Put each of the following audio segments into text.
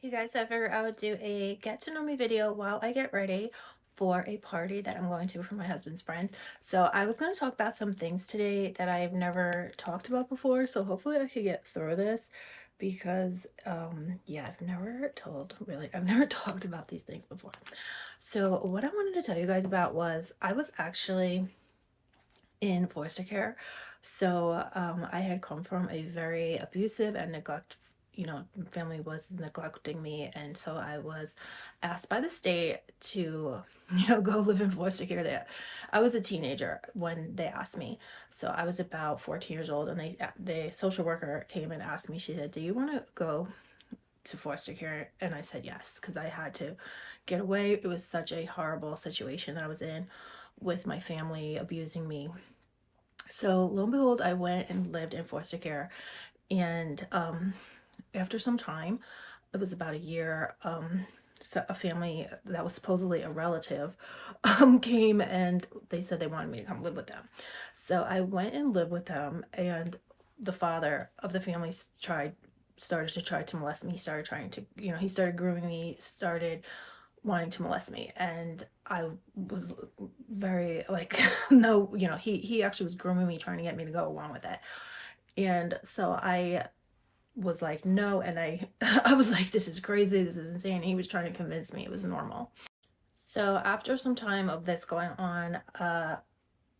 Hey guys, I figured I would do a get to know me video while I get ready for a party that I'm going to for my husband's friends. So I was going to talk about some things today that I've never talked about before. So hopefully I could get through this because yeah, I've never talked about these things before. So what I wanted to tell you guys about was I was actually in foster care. So I had come from a very abusive and family was neglecting me, and so I was asked by the state to, go live in foster care there. I was a teenager when they asked me. So I was about 14 years old, and the social worker came and asked me, she said, "Do you want to go to foster care?" And I said yes, because I had to get away. It was such a horrible situation that I was in with my family abusing me. So lo and behold, I went and lived in foster care, and after some time, it was about a year, so a family that was supposedly a relative came and they said they wanted me to come live with them. So I went and lived with them, and the father of the family started to try to molest me. He started trying to, he started grooming me, started wanting to molest me, and I was very like no, he actually was grooming me, trying to get me to go along with it. And so I was like no, and I I was like, this is crazy, this is insane. He was trying to convince me it was normal. So after some time of this going on,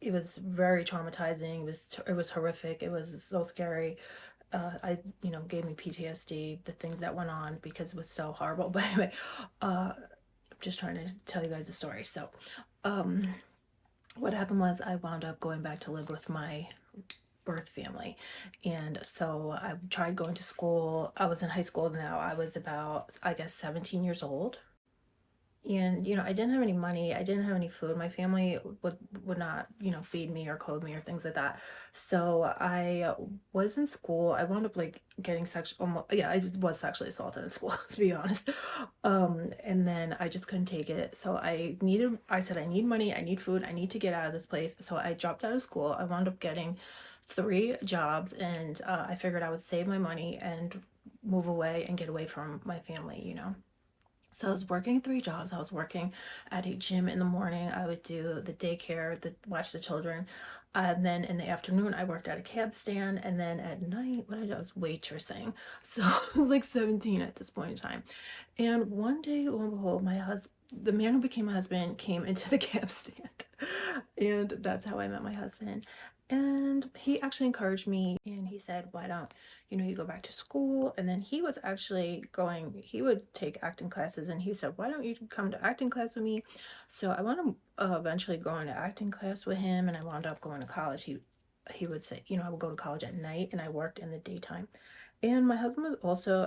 it was very traumatizing. It was horrific. It was so scary. I gave me PTSD, the things that went on, because it was so horrible. But anyway, I'm just trying to tell you guys the story. So um what happened was I wound up going back to live with my birth family. And so I tried going to school. I was in high school now. I was about, I guess, 17 years old. And I didn't have any money, I didn't have any food. My family would not, feed me or clothe me or things like that. So I was in school. I wound up like getting sexual, yeah, I was sexually assaulted in school, to be honest. And then I just couldn't take it. So I said, I need money, I need food, I need to get out of this place. So I dropped out of school. I wound up getting 3 jobs, and I figured I would save my money and move away and get away from my family. So I was working 3 jobs. I was working at a gym in the morning. I would do the daycare, watch the children. And then in the afternoon, I worked at a cab stand. And then at night, what I did was waitressing. So I was like 17 at this point in time. And one day, lo and behold, the man who became my husband, came into the cab stand. And that's how I met my husband. And he actually encouraged me, and he said, why don't you go back to school? And then he would take acting classes, and he said, why don't you come to acting class with me? So I wound up eventually going to acting class with him, and I wound up going to college. He would say, I would go to college at night, and I worked in the daytime. And my husband was also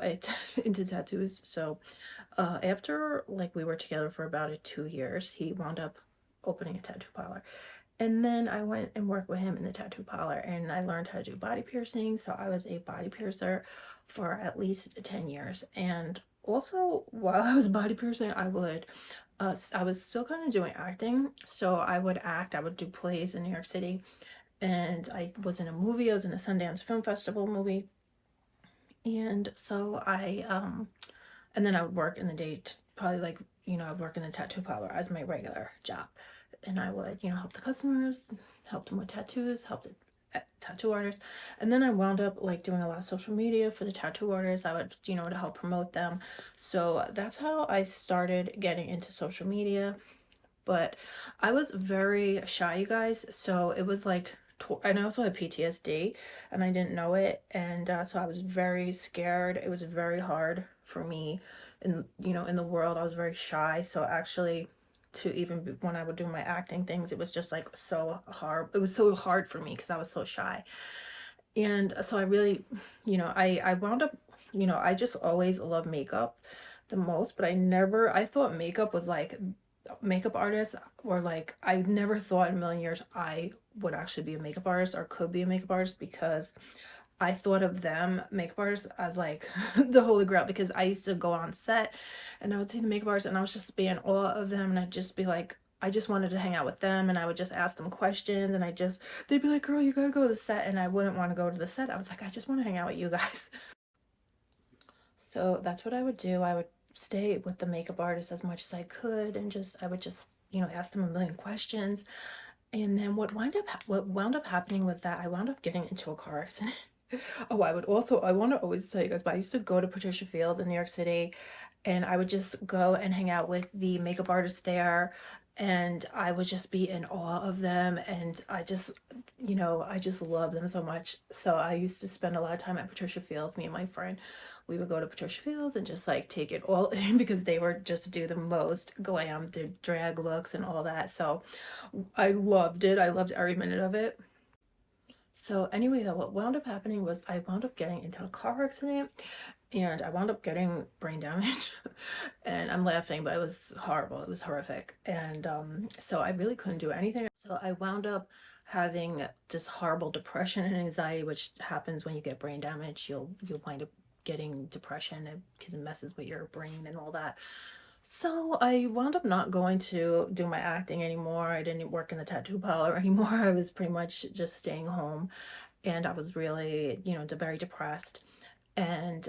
into tattoos. So after like we were together for about 2 years, he wound up opening a tattoo parlor. And then I went and worked with him in the tattoo parlor, and I learned how to do body piercing. So I was a body piercer for at least 10 years. And also, while I was body piercing, I was still kind of doing acting. So I would act, I would do plays in New York City. And I was in a movie, I was in a Sundance Film Festival movie. And so and then I would work in the day, probably like, I'd work in the tattoo parlor as my regular job. And I would, help the customers, help them with tattoos, help the tattoo artists. And then I wound up like doing a lot of social media for the tattoo artists. I would, to help promote them. So that's how I started getting into social media. But I was very shy, you guys. So it was like, and I also had PTSD, and I didn't know it. And so I was very scared. It was very hard for me in the world. I was very shy. So actually, to even when I would do my acting things, it was just like so hard. It was so hard for me because I was so shy. And so I really, I wound up, I just always loved makeup the most, but I thought makeup was like makeup artists, or like I never thought in a million years I would actually be a makeup artist or could be a makeup artist, because I thought of them, makeup artists, as like the holy grail, because I used to go on set and I would see the makeup artists and I was just be in awe of them, and I'd just be like, I just wanted to hang out with them, and I would just ask them questions, and they'd be like, girl, you gotta go to the set, and I wouldn't want to go to the set. I was like, I just want to hang out with you guys. So that's what I would do. I would stay with the makeup artist as much as I could, and I would just, ask them a million questions. And then what wound up happening was that I wound up getting into a car accident. Oh, I want to always tell you guys, but I used to go to Patricia Fields in New York City, and I would just go and hang out with the makeup artists there, and I would just be in awe of them, and I just love them so much. So I used to spend a lot of time at Patricia Fields. Me and my friend, we would go to Patricia Fields and just like take it all in because they were just do the most glam, the drag looks and all that. So I loved it. I loved every minute of it. So anyway, though, what wound up happening was I wound up getting into a car accident, and I wound up getting brain damage. And I'm laughing, but it was horrible. It was horrific. And so I really couldn't do anything. So I wound up having just horrible depression and anxiety, which happens when you get brain damage. You'll wind up getting depression because it messes with your brain and all that. So I wound up not going to do my acting anymore. I didn't work in the tattoo parlor anymore. I was pretty much just staying home, and I was really, very depressed. And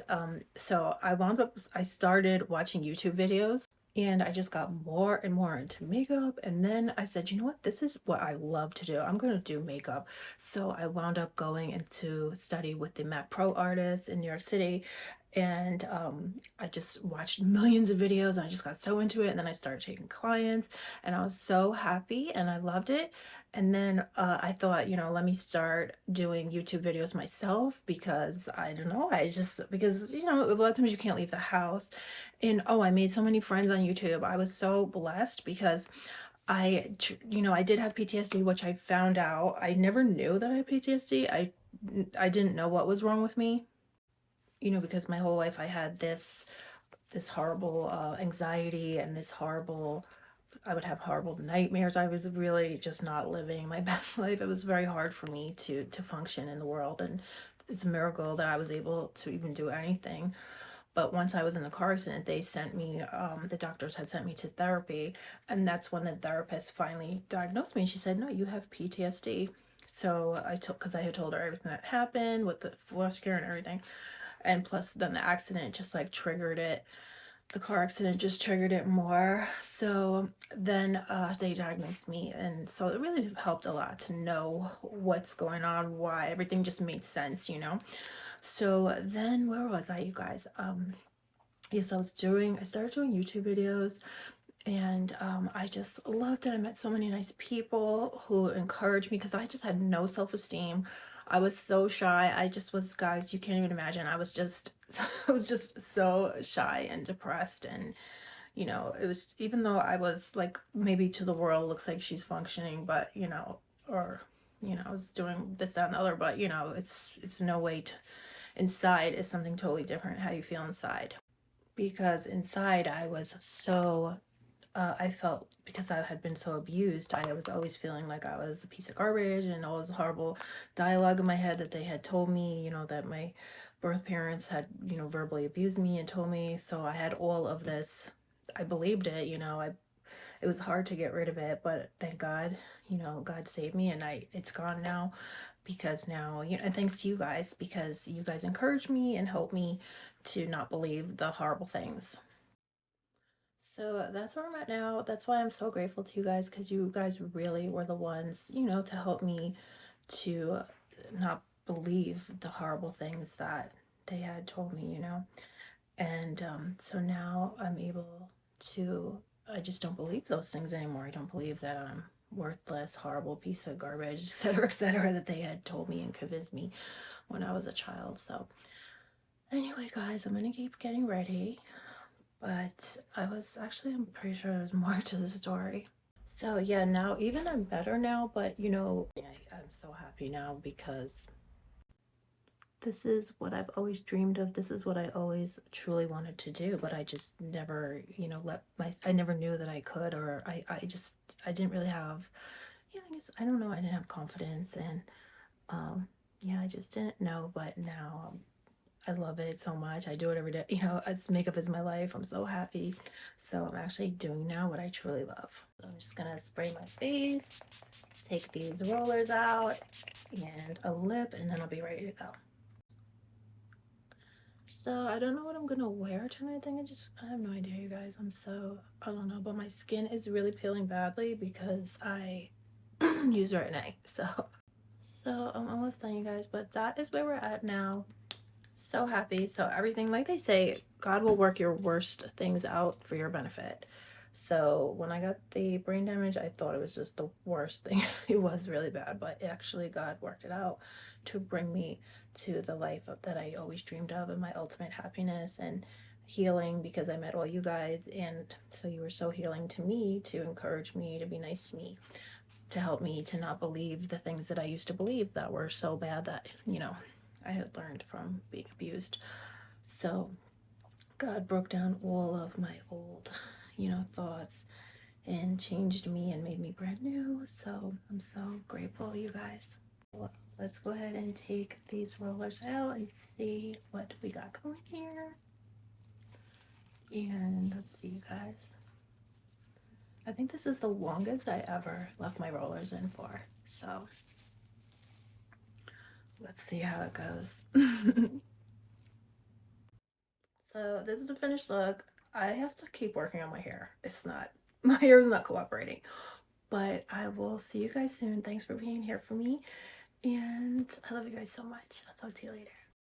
so I started watching YouTube videos, and I just got more and more into makeup. And then I said, you know what? This is what I love to do. I'm going to do makeup. So I wound up going into study with the Mac Pro artist in New York City. And I just watched millions of videos, and I just got so into it. And then I started taking clients, and I was so happy and I loved it. And then I thought, let me start doing YouTube videos myself, because I don't know, because, a lot of times you can't leave the house. And oh, I made so many friends on YouTube. I was so blessed because I did have PTSD, which I found out. I never knew that I had PTSD. I didn't know what was wrong with me, because my whole life I had this horrible anxiety, and I would have horrible nightmares. I was really just not living my best life. It was very hard for me to function in the world, and it's a miracle that I was able to even do anything. But once I was in the car accident, the doctors had sent me to therapy, and that's when the therapist finally diagnosed me. She said, "No, you have PTSD." So because I had told her everything that happened with the foster care and everything, and plus then the accident just like triggered it. The car accident just triggered it more. So then they diagnosed me, and so it really helped a lot to know what's going on, why everything just made sense. So then where was I, you guys? Yes, I started doing YouTube videos, and I just loved it. I met so many nice people who encouraged me, because I just had no self-esteem. I was so shy. I just was, guys, you can't even imagine. I was just I was just so shy and depressed. And it was, even though I was like, maybe to the world looks like she's functioning, but or I was doing this, that, and the other, but it's no way to, inside is something totally different, how you feel inside. Because inside I was so I felt, because I had been so abused, I was always feeling like I was a piece of garbage, and all this horrible dialogue in my head that they had told me, that my birth parents had, verbally abused me and told me. So I had all of this. I believed it, it was hard to get rid of it, but thank God, God saved me, and it's gone now, because now, and thanks to you guys, because you guys encouraged me and helped me to not believe the horrible things. So that's where I'm at now. That's why I'm so grateful to you guys, because you guys really were the ones, to help me to not believe the horrible things that they had told me. And so now I'm able to, I just don't believe those things anymore. I don't believe that I'm worthless, horrible piece of garbage, et cetera, that they had told me and convinced me when I was a child. So anyway, guys, I'm gonna keep getting ready. But I'm pretty sure there's more to the story. So yeah, now even I'm better now, but I'm so happy now, because this is what I've always dreamed of. This is what I always truly wanted to do, but I just never, I never knew that I could, or I didn't really have, I guess, I don't know, I didn't have confidence, and yeah, I just didn't know. But now I love it so much. I do it every day. Makeup is my life. I'm so happy. So I'm actually doing now what I truly love. So I'm just gonna spray my face, take these rollers out, and a lip, and then I'll be ready to go. So I don't know what I'm gonna wear tonight. I have no idea, you guys. I don't know, but my skin is really peeling badly because I use Retin-A. So I'm almost done, you guys, but that is where we're at now. So happy. So everything, like they say, God will work your worst things out for your benefit. So when I got the brain damage, I thought it was just the worst thing. It was really bad, but actually God worked it out to bring me to the life that I always dreamed of and my ultimate happiness and healing, because I met all you guys, and so you were so healing to me, to encourage me, to be nice to me, to help me to not believe the things that I used to believe that were so bad that, I had learned from being abused. So God broke down all of my old, thoughts and changed me and made me brand new. So I'm so grateful, you guys. Well, let's go ahead and take these rollers out and see what we got going here. And let's see, you guys. I think this is the longest I ever left my rollers in for. So let's see how it goes. So this is a finished look. I have to keep working on my hair. My hair is not cooperating. But I will see you guys soon. Thanks for being here for me. And I love you guys so much. I'll talk to you later.